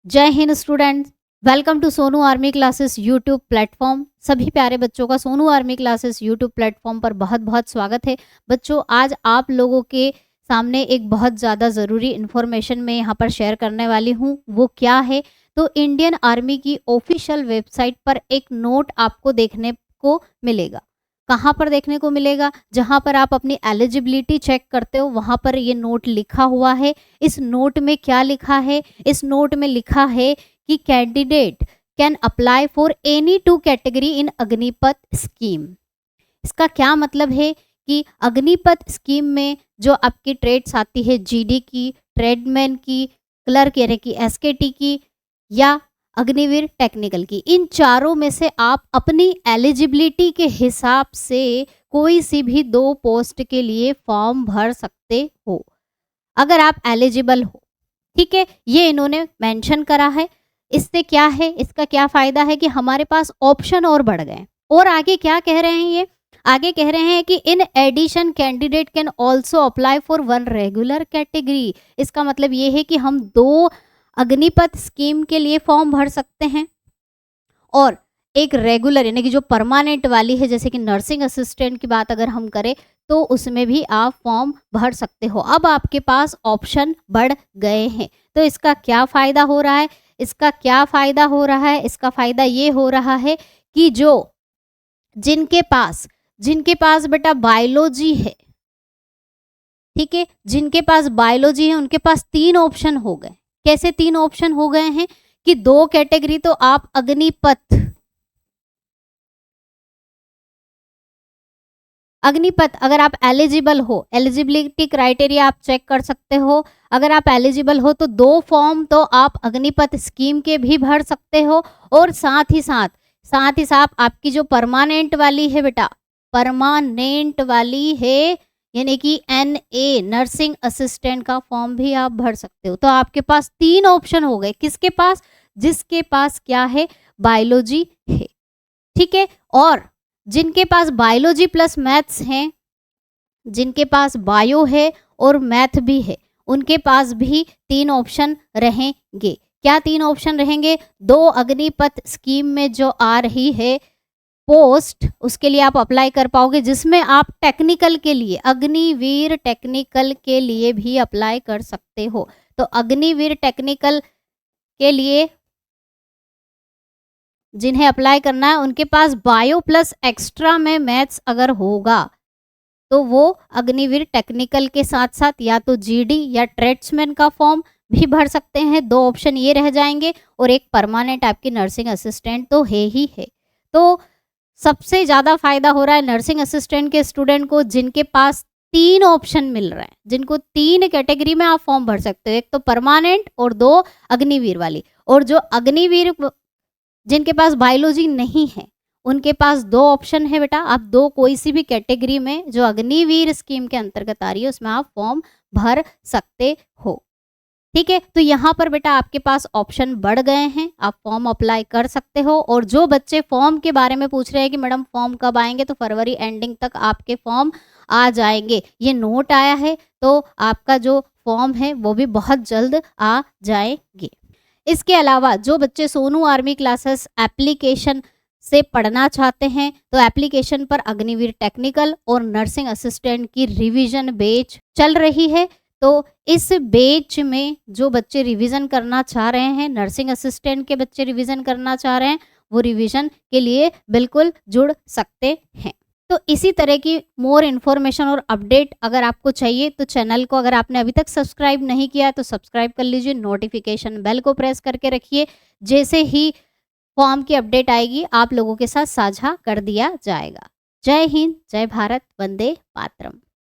जय Hind students. Welcome to Sonu army classes YouTube platform. सभी प्यारे बच्चों का Sonu army classes YouTube platform पर बहुत बहुत स्वागत है। बच्चों, आज आप लोगों के सामने एक बहुत ज़्यादा ज़रूरी इन्फॉर्मेशन मैं यहाँ पर शेयर करने वाली हूँ। वो क्या है? तो इंडियन आर्मी की ऑफिशियल वेबसाइट पर एक नोट आपको देखने को मिलेगा। कहाँ पर देखने को मिलेगा? जहाँ पर आप अपनी एलिजिबिलिटी चेक करते हो वहाँ पर ये नोट लिखा हुआ है। इस नोट में क्या लिखा है? इस नोट में लिखा है कि candidate can apply for any two category in Agnipath scheme. इसका क्या मतलब है कि अग्निपथ स्कीम में जो आपकी ट्रेड्स आती है, जीडी की, ट्रेडमैन की, क्लर्क यानी कि एसकेटी की या अग्निवीर टेक्निकल की, इन चारों में से आप अपनी एलिजिबिलिटी के हिसाब से कोई सी भी 2 पोस्ट के लिए फॉर्म भर सकते हो अगर आप एलिजिबल हो। ठीक है, ये इन्होंने मेंशन करा है। इससे क्या है, इसका क्या फायदा है कि हमारे पास ऑप्शन और बढ़ गए। और आगे क्या कह रहे हैं ये? आगे कह रहे हैं कि in addition candidate can also apply for 1 regular category. इसका मतलब ये है कि हम 2 अग्निपथ स्कीम के लिए फॉर्म भर सकते हैं और एक रेगुलर यानी कि जो परमानेंट वाली है, जैसे कि नर्सिंग असिस्टेंट की बात अगर हम करें तो उसमें भी आप फॉर्म भर सकते हो। अब आपके पास ऑप्शन बढ़ गए हैं। तो इसका क्या फ़ायदा हो रहा है? इसका क्या फ़ायदा हो रहा है? इसका फ़ायदा ये हो रहा है कि जिनके पास बेटा बायोलॉजी है, ठीक है, जिनके पास बायोलॉजी है उनके पास 3 ऑप्शन हो गए। कैसे 3 ऑप्शन हो गए हैं कि 2 कैटेगरी तो आप अग्निपथ अगर आप एलिजिबल हो, एलिजिबिलिटी क्राइटेरिया आप चेक कर सकते हो। अगर आप एलिजिबल हो तो 2 फॉर्म तो आप अग्निपथ स्कीम के भी भर सकते हो और साथ ही साथ आपकी जो परमानेंट वाली है बेटा, परमानेंट वाली है यानी कि NA नर्सिंग असिस्टेंट का फॉर्म भी आप भर सकते हो। तो आपके पास 3 ऑप्शन हो गए। किसके पास? जिसके पास क्या है? बायोलॉजी है। ठीक है, और जिनके पास बायोलॉजी प्लस मैथ्स हैं, जिनके पास बायो है और मैथ भी है, उनके पास भी 3 ऑप्शन रहेंगे। क्या 3 ऑप्शन रहेंगे? 2 अग्निपथ स्कीम में जो आ रही है पोस्ट, उसके लिए आप अप्लाई कर पाओगे, जिसमें आप टेक्निकल के लिए, अग्निवीर टेक्निकल के लिए भी अप्लाई कर सकते हो। तो अग्निवीर टेक्निकल के लिए जिन्हें अप्लाई करना है उनके पास बायो प्लस एक्स्ट्रा में मैथ्स अगर होगा तो वो अग्निवीर टेक्निकल के साथ साथ या तो जीडी या ट्रेड्समैन का फॉर्म भी भर सकते हैं। 2 ऑप्शन ये रह जाएंगे और एक परमानेंट आपकी नर्सिंग असिस्टेंट तो है ही है। तो सबसे ज़्यादा फायदा हो रहा है नर्सिंग असिस्टेंट के स्टूडेंट को, जिनके पास 3 ऑप्शन मिल रहे हैं, जिनको 3 कैटेगरी में आप फॉर्म भर सकते हो, एक तो परमानेंट और 2 अग्निवीर वाली। और जो अग्निवीर जिनके पास बायोलॉजी नहीं है उनके पास 2 ऑप्शन है बेटा, आप 2 कोई सी भी कैटेगरी में जो अग्निवीर स्कीम के अंतर्गत आ रही है उसमें आप फॉर्म भर सकते हो। ठीक है, तो यहाँ पर बेटा आपके पास ऑप्शन बढ़ गए हैं, आप फॉर्म अप्लाई कर सकते हो। और जो बच्चे फॉर्म के बारे में पूछ रहे हैं कि मैडम फॉर्म कब आएंगे, तो फरवरी एंडिंग तक आपके फॉर्म आ जाएंगे। ये नोट आया है तो आपका जो फॉर्म है वो भी बहुत जल्द आ जाएंगे। इसके अलावा जो बच्चे सोनू आर्मी क्लासेस एप्लीकेशन से पढ़ना चाहते हैं तो एप्लीकेशन पर अग्निवीर टेक्निकल और नर्सिंग असिस्टेंट की रिवीजन बैच चल रही है। तो इस बैच में जो बच्चे रिवीजन करना चाह रहे हैं, नर्सिंग असिस्टेंट के बच्चे रिवीजन करना चाह रहे हैं, वो रिवीजन के लिए बिल्कुल जुड़ सकते हैं। तो इसी तरह की मोर इन्फॉर्मेशन और अपडेट अगर आपको चाहिए तो चैनल को अगर आपने अभी तक सब्सक्राइब नहीं किया तो सब्सक्राइब कर लीजिए, नोटिफिकेशन बेल को प्रेस करके रखिए। जैसे ही फॉर्म की अपडेट आएगी आप लोगों के साथ साझा कर दिया जाएगा। जय हिंद, जय भारत, वंदे मातरम।